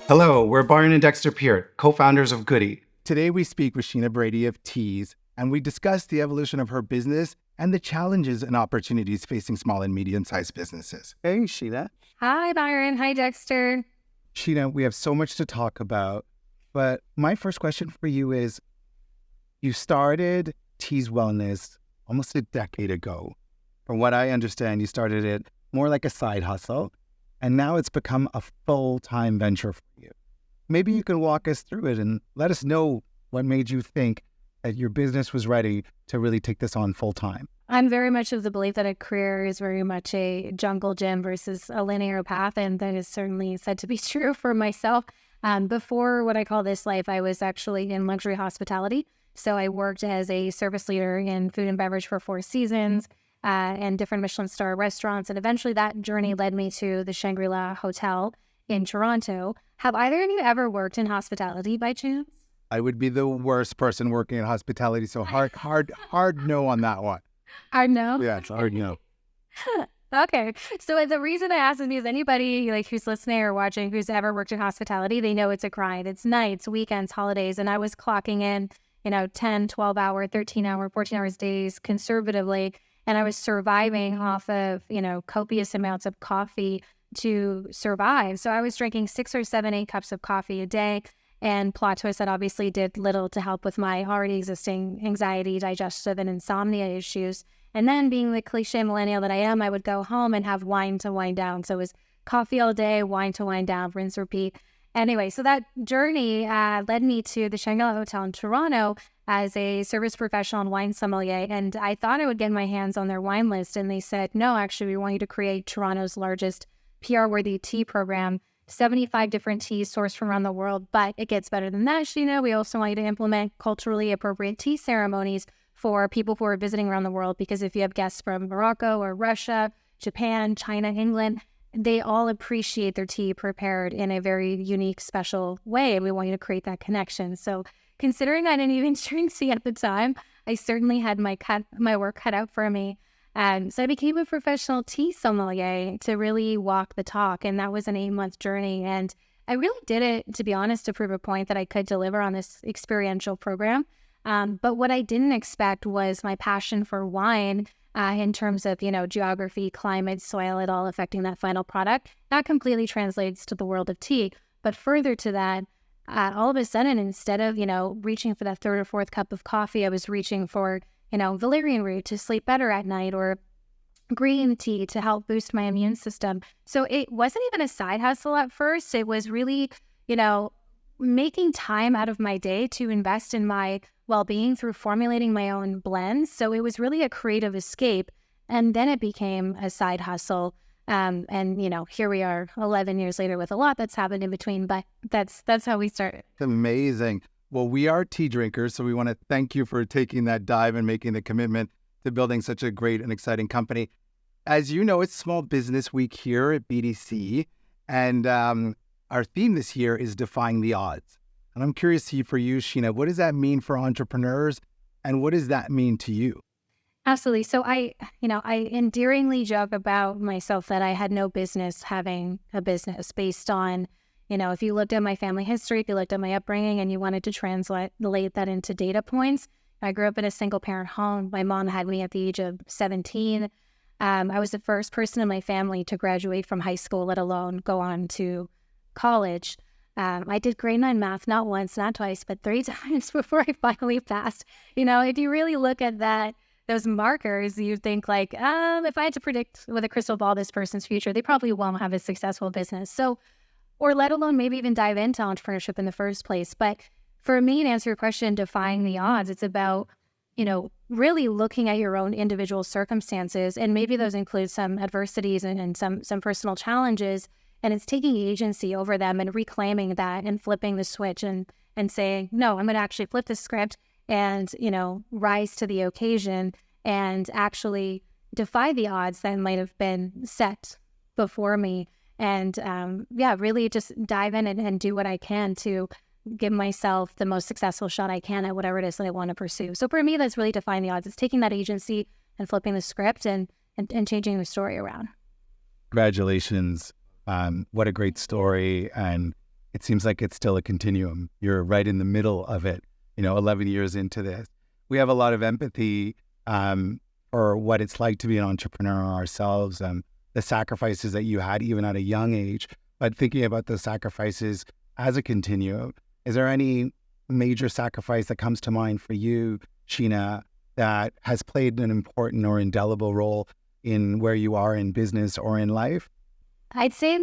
Hello, we're Byron and Dexter Peart, co-founders of Goody. Today we speak with Sheena Brady of Tease, and we discuss the evolution of her business and the challenges and opportunities facing small and medium-sized businesses. Hey, Sheena. Hi, Byron. Hi, Dexter. Sheena, we have so much to talk about, but my first question for you is, you started Tease Wellness almost a decade ago. From what I understand, you started it more like a side hustle, and now it's become a full-time venture for you. Maybe you can walk us through it and let us know what made you think that your business was ready to really take this on full-time. I'm very much of the belief that a career is very much a jungle gym versus a linear path, and that is certainly said to be true for myself. Before what I call this life, I was actually in luxury hospitality. So I worked as a service leader in food and beverage for 4 seasons and different Michelin star restaurants. And eventually that journey led me to the Shangri-La Hotel in Toronto. Have either of you ever worked in hospitality by chance? I would be the worst person working in hospitality, so hard no on that one. Hard no? Yeah, it's hard no. Okay. So the reason I ask is because anybody who's listening or watching who's ever worked in hospitality, they know it's a grind. It's nights, weekends, holidays, and I was clocking in 10, 12-hour, 13-hour, 14-hour days conservatively. And I was surviving off of, copious amounts of coffee to survive. So I was drinking 6 or 7, 8 cups of coffee a day. And plot twist, that obviously did little to help with my already existing anxiety, digestive, and insomnia issues. And then being the cliche millennial that I am, I would go home and have wine to wind down. So it was coffee all day, wine to wind down, rinse, repeat. Anyway, so that journey led me to the Shangri-La Hotel in Toronto as a service professional and wine sommelier. And I thought I would get my hands on their wine list. And they said, no, actually, we want you to create Toronto's largest PR-worthy tea program, 75 different teas sourced from around the world. But it gets better than that, Sheena. We also want you to implement culturally appropriate tea ceremonies for people who are visiting around the world. Because if you have guests from Morocco or Russia, Japan, China, England, they all appreciate their tea prepared in a very unique, special way. And we want you to create that connection. So considering I didn't even drink tea at the time, I certainly had my work cut out for me. And so I became a professional tea sommelier to really walk the talk. And that was an 8-month journey. And I really did it, to be honest, to prove a point that I could deliver on this experiential program. But what I didn't expect was my passion for wine in terms of, geography, climate, soil, it all affecting that final product. That completely translates to the world of tea. But further to that, all of a sudden, instead of, reaching for that 3rd or 4th cup of coffee, I was reaching for, valerian root to sleep better at night, or green tea to help boost my immune system. So it wasn't even a side hustle at first. It was really, making time out of my day to invest in my well-being through formulating my own blends. So it was really a creative escape. And then it became a side hustle. And here we are 11 years later with a lot that's happened in between, but that's how we started. Amazing. Well, we are tea drinkers, so we want to thank you for taking that dive and making the commitment to building such a great and exciting company. As you know, it's Small Business Week here at BDC, and our theme this year is Defying the Odds. And I'm curious for you, Sheena, what does that mean for entrepreneurs, and what does that mean to you? Absolutely. So I endearingly joke about myself that I had no business having a business based on, if you looked at my family history, if you looked at my upbringing and you wanted to translate that into data points. I grew up in a single parent home. My mom had me at the age of 17. I was the first person in my family to graduate from high school, let alone go on to college. I did grade 9 math, not once, not twice, but 3 times before I finally passed. If you really look at those markers, you think if I had to predict with a crystal ball this person's future, they probably won't have a successful business. So, or let alone maybe even dive into entrepreneurship in the first place. But for me, to answer your question, defying the odds, it's about, really looking at your own individual circumstances. And maybe those include some adversities and some personal challenges. And it's taking agency over them and reclaiming that and flipping the switch and saying, no, I'm going to actually flip the script and, rise to the occasion and actually defy the odds that might have been set before me. And really just dive in and do what I can to give myself the most successful shot I can at whatever it is that I want to pursue. So for me, that's really defying the odds. It's taking that agency and flipping the script and changing the story around. Congratulations. What a great story. And it seems like it's still a continuum. You're right in the middle of it, 11 years into this. We have a lot of empathy for what it's like to be an entrepreneur ourselves, the sacrifices that you had even at a young age. But thinking about those sacrifices as a continuum, is there any major sacrifice that comes to mind for you, Sheena, that has played an important or indelible role in where you are in business or in life? I'd say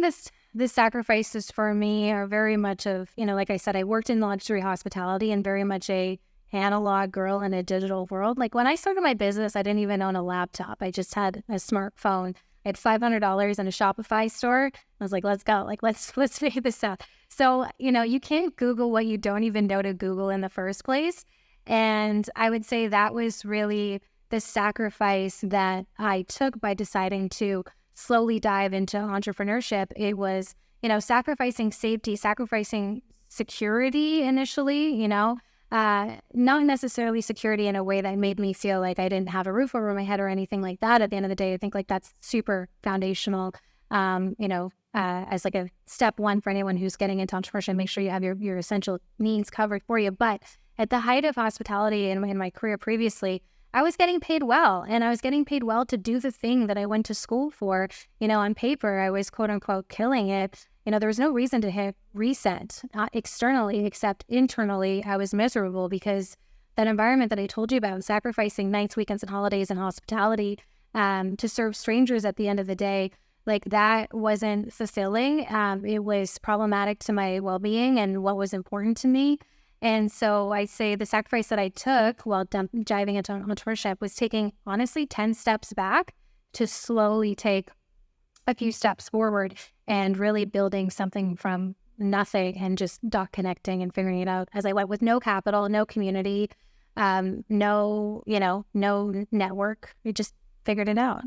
the sacrifices for me are very much of, like I said, I worked in luxury hospitality and very much a analog girl in a digital world. Like when I started my business, I didn't even own a laptop. I just had a smartphone. I had $500 in a Shopify store. I was like, let's go. Like, let's figure this out. So, you can't Google what you don't even know to Google in the first place. And I would say that was really the sacrifice that I took by deciding to slowly dive into entrepreneurship. It was, sacrificing safety, sacrificing security initially, not necessarily security in a way that made me feel like I didn't have a roof over my head or anything like that. At the end of the day, I think like that's super foundational, as like a step one for anyone who's getting into entrepreneurship. Make sure you have your essential needs covered for you. But at the height of hospitality in my career previously, I was getting paid well, and I was getting paid well to do the thing that I went to school for. On paper, I was quote unquote killing it. There was no reason to hit reset externally, except internally, I was miserable because that environment that I told you about, sacrificing nights, weekends, and holidays in hospitality to serve strangers at the end of the day, like that wasn't fulfilling. It was problematic to my well-being and what was important to me. And so I say the sacrifice that I took while diving into entrepreneurship was taking, honestly, 10 steps back to slowly take a few steps forward and really building something from nothing and just dot connecting and figuring it out as I went with no capital, no community, no network. We just figured it out.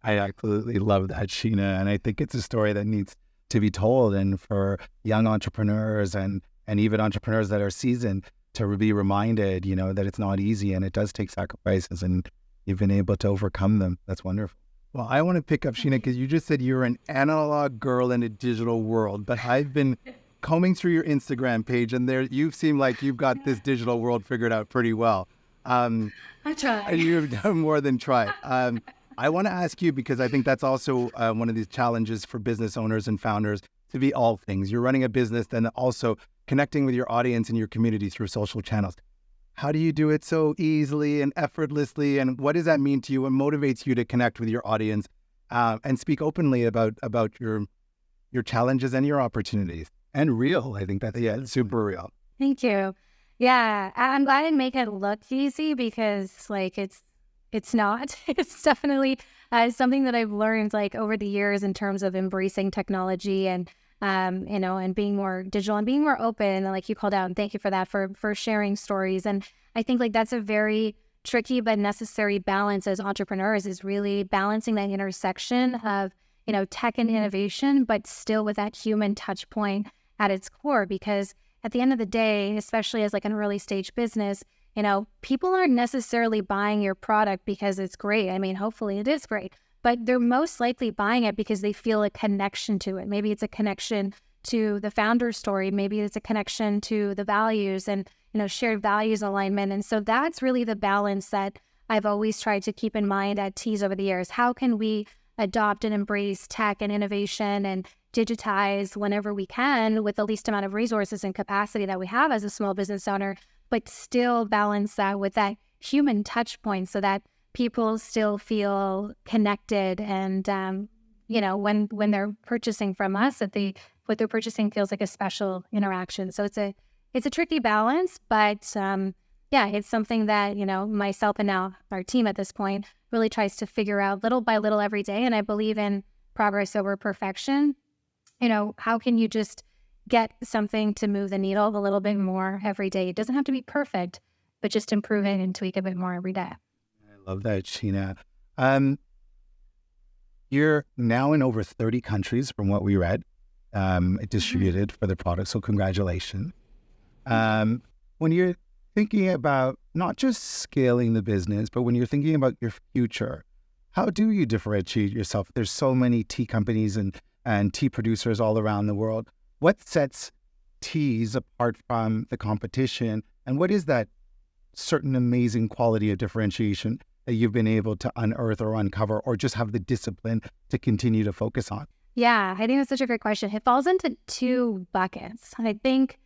I absolutely love that, Sheena. And I think it's a story that needs to be told. And for young entrepreneurs and even entrepreneurs that are seasoned to be reminded, that it's not easy and it does take sacrifices and you've been able to overcome them. That's wonderful. Well, I want to pick up, Sheena, because you just said you're an analog girl in a digital world, but I've been combing through your Instagram page and there you seem like you've got this digital world figured out pretty well. I try. You've done more than try. I want to ask you, because I think that's also one of these challenges for business owners and founders, to be all things. You're running a business, then also connecting with your audience and your community through social channels. How do you do it so easily and effortlessly? And what does that mean to you? What motivates you to connect with your audience and speak openly about your challenges and your opportunities? And real, I think it's super real. Thank you. Yeah, I'm glad I didn't make it look easy because it's not. It's definitely something that I've learned over the years in terms of embracing technology and and being more digital and being more open, like you called out, and thank you for that, for sharing stories. And I think that's a very tricky but necessary balance as entrepreneurs, is really balancing that intersection of, tech and innovation, but still with that human touch point at its core. Because at the end of the day, especially as an early stage business, people aren't necessarily buying your product because it's great. I mean, hopefully it is great, but they're most likely buying it because they feel a connection to it. Maybe it's a connection to the founder's story. Maybe it's a connection to the values and, shared values alignment. And so that's really the balance that I've always tried to keep in mind at Tease over the years. How can we adopt and embrace tech and innovation and digitize whenever we can with the least amount of resources and capacity that we have as a small business owner, but still balance that with that human touch point so that people still feel connected and, when they're purchasing from us, that what they're purchasing feels like a special interaction. So it's a tricky balance, but it's something that, myself and now our team at this point really tries to figure out little by little every day. And I believe in progress over perfection. How can you just get something to move the needle a little bit more every day? It doesn't have to be perfect, but just improve it and tweak a bit more every day. I love that, Sheena. You're now in over 30 countries from what we read, distributed for the product. So congratulations. When you're thinking about not just scaling the business, but when you're thinking about your future, how do you differentiate yourself? There's so many tea companies and tea producers all around the world. What sets Tease apart from the competition? And what is that certain amazing quality of differentiation that you've been able to unearth or uncover, or just have the discipline to continue to focus on? Yeah, I think that's such a great question. It falls into two buckets. I think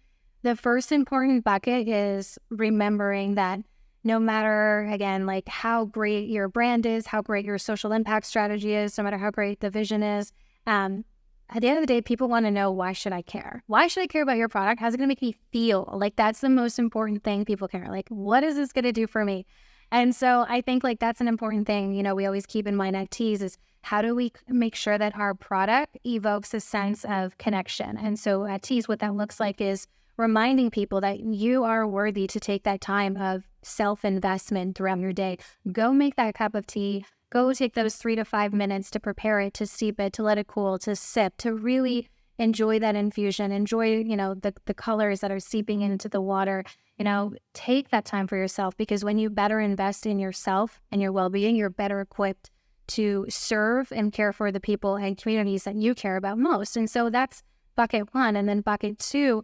the first important bucket is remembering that no matter, again, like how great your brand is, how great your social impact strategy is, no matter how great the vision is, at the end of the day, people want to know, why should I care? Why should I care about your product? How's it going to make me feel? Like, that's the most important thing people care. Like, what is this going to do for me? And so I think like that's an important thing, you know, we always keep in mind at Tease is how do we make sure that our product evokes a sense of connection? And so at Tease, what that looks like is reminding people that you are worthy to take that time of self-investment throughout your day. Go make that cup of tea. Go take those 3 to 5 minutes to prepare it, to steep it, to let it cool, to sip, to really enjoy that infusion, enjoy, you know, the colors that are seeping into the water. You know, take that time for yourself, because when you better invest in yourself and your well-being, you're better equipped to serve and care for the people and communities that you care about most. And so that's bucket one. And then bucket two,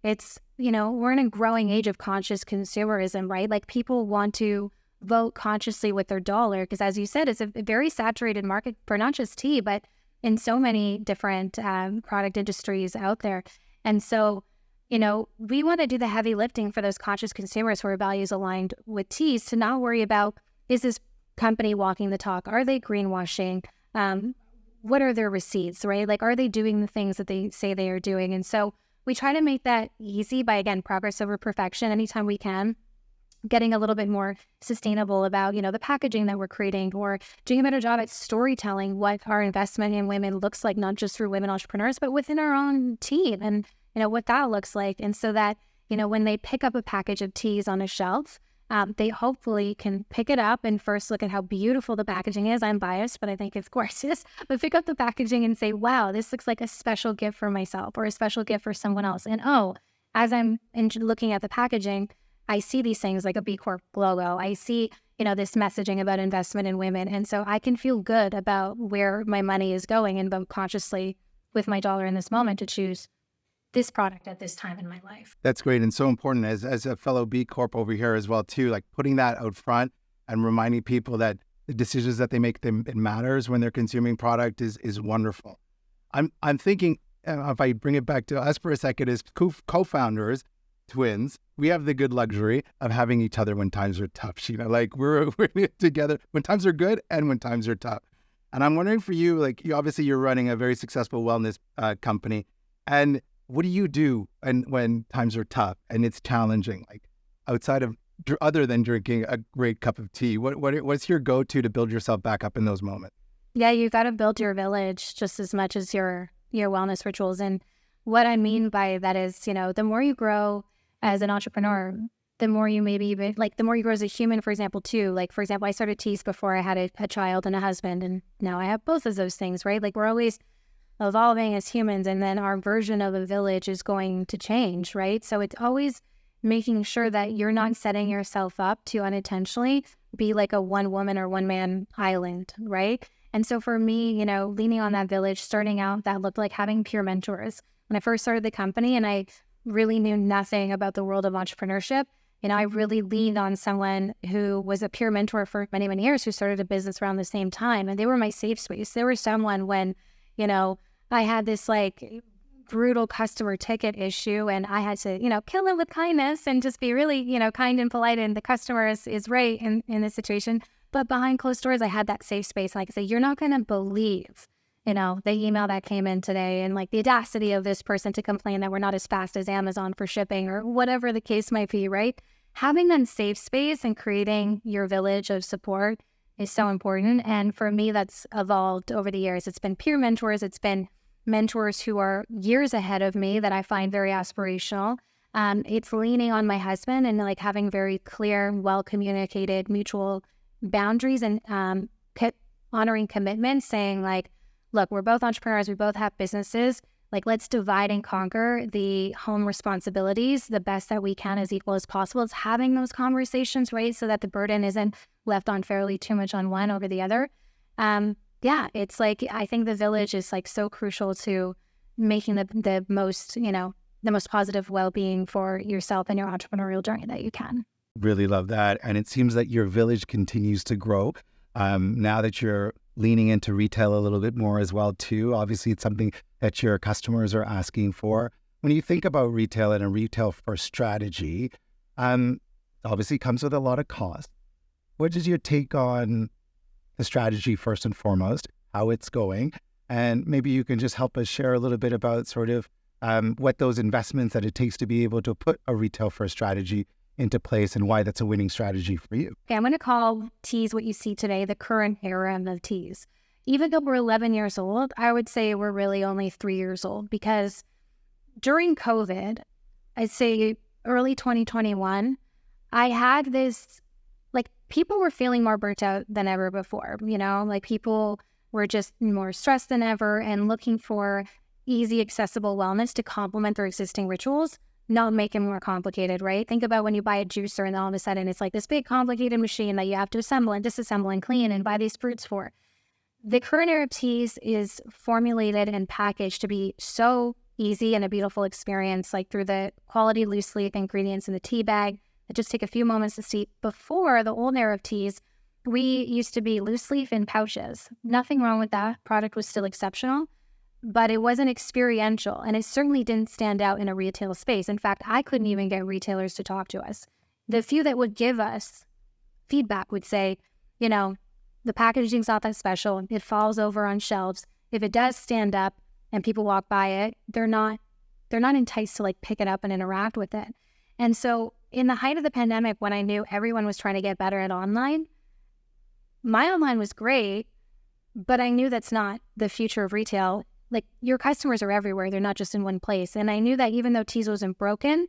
it's, you know, we're in a growing age of conscious consumerism, right? Like, people want to vote consciously with their dollar, because as you said, it's a very saturated market for not just tea, but in so many different product industries out there. And so, you know, we want to do the heavy lifting for those conscious consumers who are values aligned with Tease, to not worry about, is this company walking the talk? Are they greenwashing? What are their receipts, right? Like, are they doing the things that they say they are doing? And so we try to make that easy by, again, progress over perfection anytime we can, getting a little bit more sustainable about, you know, the packaging that we're creating, or doing a better job at storytelling what our investment in women looks like, not just through women entrepreneurs, but within our own team, and, you know, what that looks like. And so that, you know, when they pick up a package of Teas on a shelf, they hopefully can pick it up and first look at how beautiful the packaging is. I'm biased, but I think it's gorgeous. But pick up the packaging and say, wow, this looks like a special gift for myself, or a special gift for someone else. And oh, as I'm looking at the packaging, I see these things like a B Corp logo. I see, you know, this messaging about investment in women. And so I can feel good about where my money is going, and vote consciously with my dollar in this moment to choose this product at this time in my life. That's great, and so important as a fellow B Corp over here as well too, like putting that out front and reminding people that the decisions that they make, it matters when they're consuming product is wonderful. I'm thinking, if I bring it back to us for a second, as co-founders, twins, we have the good luxury of having each other when times are tough. Sheena, like we're together when times are good and when times are tough. And I'm wondering for you, like you're running a very successful wellness company, and what do you do when times are tough and it's challenging, like outside of, other than drinking a great cup of tea? What's your go-to to build yourself back up in those moments? Yeah, you got to build your village just as much as your wellness rituals. And what I mean by that is, you know, the more you grow as an entrepreneur, the more you the more you grow as a human, for example, too. Like, for example, I started Tease before I had a child and a husband, and now I have both of those things, right? Like, we're always evolving as humans, and then our version of a village is going to change, right? So it's always making sure that you're not setting yourself up to unintentionally be like a one woman or one man island, right? And so for me, you know, leaning on that village, starting out, that looked like having peer mentors. When I first started the company and I really knew nothing about the world of entrepreneurship, you know, I really leaned on someone who was a peer mentor for many, many years, who started a business around the same time. And they were my safe space. They were someone when, you know, I had this like brutal customer ticket issue and I had to, you know, kill it with kindness and just be really, you know, kind and polite, and the customer is right in this situation. But behind closed doors, I had that safe space. Like I say, you're not going to believe, you know, the email that came in today, and like the audacity of this person to complain that we're not as fast as Amazon for shipping, or whatever the case might be, right? Having that safe space and creating your village of support is so important. And for me, that's evolved over the years. It's been peer mentors. It's been mentors who are years ahead of me that I find very aspirational. It's leaning on my husband and like having very clear, well-communicated mutual boundaries, and honoring commitments, saying like, look, we're both entrepreneurs, we both have businesses, like let's divide and conquer the home responsibilities the best that we can, as equal as possible. It's having those conversations, right, so that the burden isn't left unfairly too much on one over the other. Yeah, it's like, I think the village is like so crucial to making the most, you know, the most positive well-being for yourself and your entrepreneurial journey that you can. Really love that. And it seems that your village continues to grow. Now that you're leaning into retail a little bit more as well too. Obviously, it's something that your customers are asking for. When you think about retail and a retail first strategy, obviously comes with a lot of cost. What is your take on the strategy first and foremost, how it's going? And maybe you can just help us share a little bit about sort of what those investments that it takes to be able to put a retail first strategy into place and why that's a winning strategy for you. Okay, I'm going to call Tease what you see today the current era of Tease. Even though we're 11 years old, I would say we're really only 3 years old, because during COVID, I'd say early 2021, I had this, like, people were feeling more burnt out than ever before, you know, like people were just more stressed than ever and looking for easy, accessible wellness to complement their existing rituals, not make it more complicated, right? Think about when you buy a juicer and all of a sudden it's like this big complicated machine that you have to assemble and disassemble and clean and buy these fruits for. The current era of Tease is formulated and packaged to be so easy and a beautiful experience, like through the quality loose leaf ingredients in the tea bag that just take a few moments to steep. Before the old era of Tease, we used to be loose leaf in pouches. Nothing wrong with that. Product was still exceptional, but it wasn't experiential, and it certainly didn't stand out in a retail space. In fact, I couldn't even get retailers to talk to us. The few that would give us feedback would say, you know, the packaging's not that special. It falls over on shelves. If it does stand up and people walk by it, they're not enticed to like pick it up and interact with it. And so in the height of the pandemic, when I knew everyone was trying to get better at online, my online was great, but I knew that's not the future of retail. Like, your customers are everywhere. They're not just in one place. And I knew that even though Tease wasn't broken,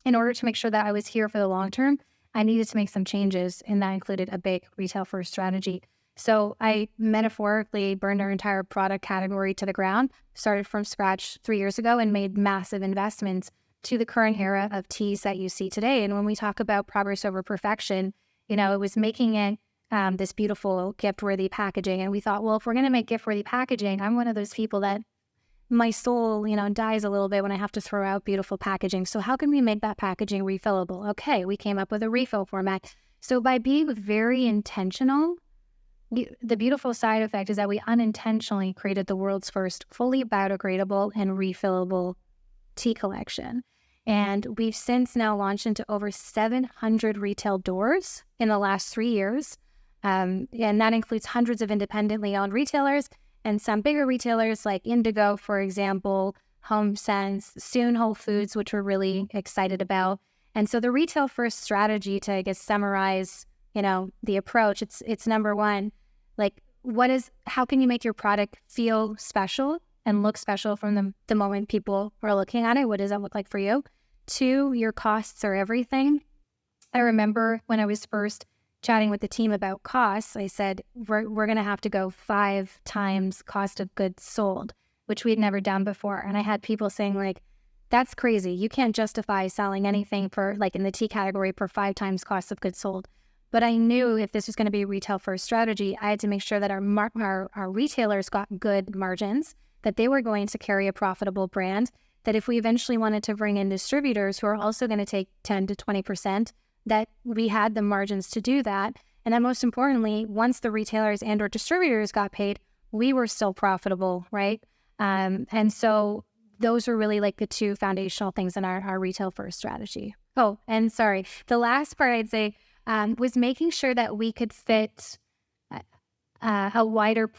in order to make sure that I was here for the long term, I needed to make some changes, and that included a big retail first strategy. So I metaphorically burned our entire product category to the ground, started from scratch 3 years ago, and made massive investments to the current era of Tease that you see today. And when we talk about progress over perfection, you know, it was making it this beautiful gift-worthy packaging. And we thought, well, if we're going to make gift-worthy packaging, I'm one of those people that my soul, you know, dies a little bit when I have to throw out beautiful packaging. So how can we make that packaging refillable? Okay, we came up with a refill format. So by being very intentional, the beautiful side effect is that we unintentionally created the world's first fully biodegradable and refillable tea collection. And we've since now launched into over 700 retail doors in the last 3 years. And that includes hundreds of independently owned retailers and some bigger retailers like Indigo, for example, HomeSense, soon Whole Foods, which we're really excited about. And so the retail first strategy, to, I guess, summarize, you know, the approach, it's number one, like, how can you make your product feel special and look special from the moment people are looking at it? What does that look like for you? 2, your costs are everything. I remember when I was first chatting with the team about costs, I said, we're going to have to go 5 times cost of goods sold, which we'd never done before. And I had people saying, like, that's crazy. You can't justify selling anything for, like, in the tea category for 5 times cost of goods sold. But I knew if this was going to be a retail first strategy, I had to make sure that our retailers got good margins, that they were going to carry a profitable brand, that if we eventually wanted to bring in distributors who are also going to take 10 to 20%, that we had the margins to do that. And then most importantly, once the retailers and or distributors got paid, we were still profitable, right? And so those were really like the 2 foundational things in our retail first strategy. Oh, and sorry, the last part I'd say was making sure that we could fit a wider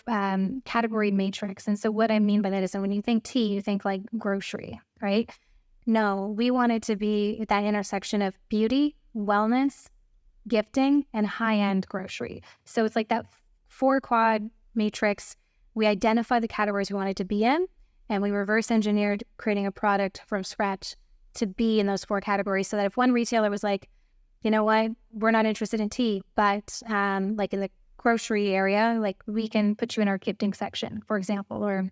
category matrix. And so what I mean by that is that when you think tea, you think like grocery, right? No, we wanted to be at that intersection of beauty, wellness, gifting, and high-end grocery. So it's like that 4 quad matrix. We identified the categories we wanted to be in, and we reverse engineered creating a product from scratch to be in those 4 categories, so that if one retailer was like, you know what, we're not interested in tea, but like in the grocery area, like, we can put you in our gifting section, for example, or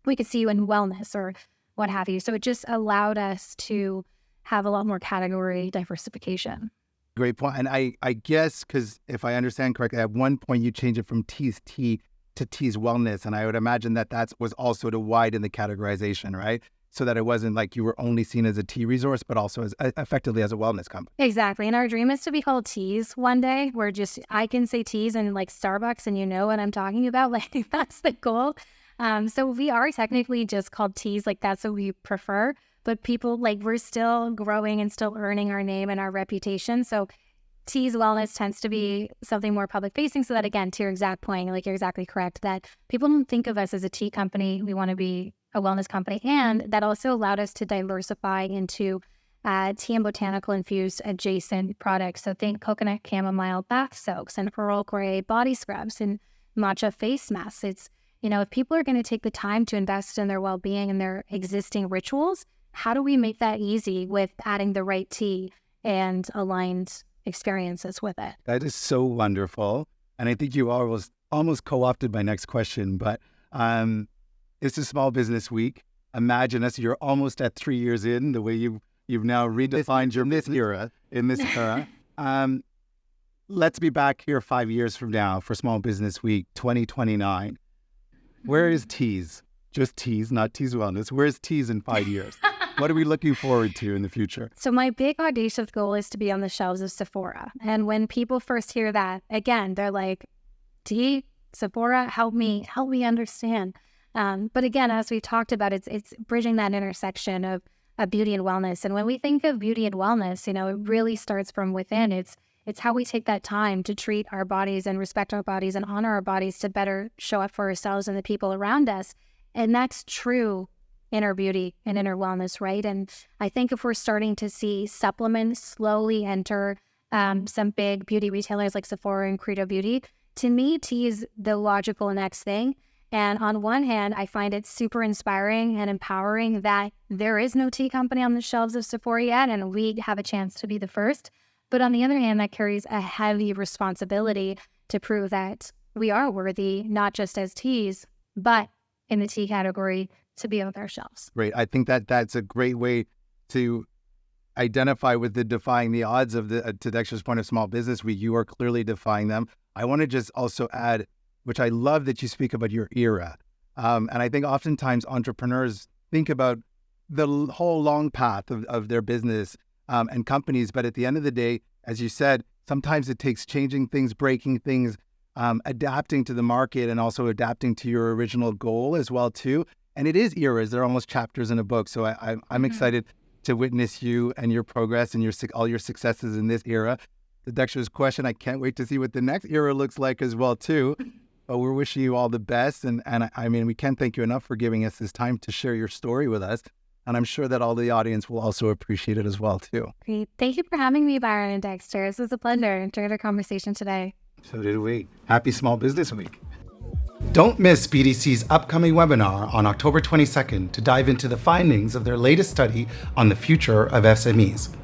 we could see you in wellness or what have you. So it just allowed us to have a lot more category diversification. Great point. And I guess, because if I understand correctly, at one point you changed it from Tease Tea to Tease Wellness. And I would imagine that was also to widen the categorization, right? so that it wasn't like you were only seen as a tea resource, but also as effectively as a wellness company. Exactly. And our dream is to be called Tease one day, where just I can say Tease in like Starbucks and you know what I'm talking about. Like that's the goal. So we are technically just called Tease. Like that's what we prefer. But people, like, we're still growing and still earning our name and our reputation. So Tease Wellness tends to be something more public facing, so that, again, to your exact point, like you're exactly correct, that people don't think of us as a tea company. We want to be a wellness company. And that also allowed us to diversify into tea and botanical infused adjacent products. So think coconut chamomile bath soaks and Earl Grey body scrubs and matcha face masks. It's, if people are going to take the time to invest in their well-being and their existing rituals, how do we make that easy with adding the right tea and aligned experiences with it? That is so wonderful. And I think you almost co-opted my next question, but it's a Small Business Week. Imagine us, you're almost at 3 years in, the way you've now redefined your in this era. Let's be back here 5 years from now for Small Business Week 2029. Where is Tease? Just Tease, not Tease Wellness. Where's Tease in 5 years? What are we looking forward to in the future? So my big audacious goal is to be on the shelves of Sephora. And when people first hear that, again, they're like, tea, Sephora, help me understand. But again, as we talked about, it's bridging that intersection of beauty and wellness. And when we think of beauty and wellness, it really starts from within. It's how we take that time to treat our bodies and respect our bodies and honor our bodies to better show up for ourselves and the people around us. And that's true inner beauty and inner wellness, right? And I think if we're starting to see supplements slowly enter some big beauty retailers like Sephora and Credo Beauty, to me, tea is the logical next thing. And on one hand, I find it super inspiring and empowering that there is no tea company on the shelves of Sephora yet, and we have a chance to be the first. But on the other hand, that carries a heavy responsibility to prove that we are worthy, not just as teas, but in the tea category, to be on their shelves. Great. I think that's a great way to identify with the defying the odds of to Dexter's point of Small Business Week. You are clearly defying them. I want to just also add, which I love that you speak about your era. And I think oftentimes entrepreneurs think about the whole long path of their business and companies. But at the end of the day, as you said, sometimes it takes changing things, breaking things, adapting to the market, and also adapting to your original goal as well too. And it is eras. They're almost chapters in a book. So I'm excited to witness you and your progress and all your successes in this era. The Dexter's question, I can't wait to see what the next era looks like as well too. But we're wishing you all the best. And I mean, we can't thank you enough for giving us this time to share your story with us. And I'm sure that all the audience will also appreciate it as well too. Great. Thank you for having me, Byron and Dexter. This was a pleasure. Enjoyed our conversation today. So did we. Happy Small Business Week. Don't miss BDC's upcoming webinar on October 22nd to dive into the findings of their latest study on the future of SMEs.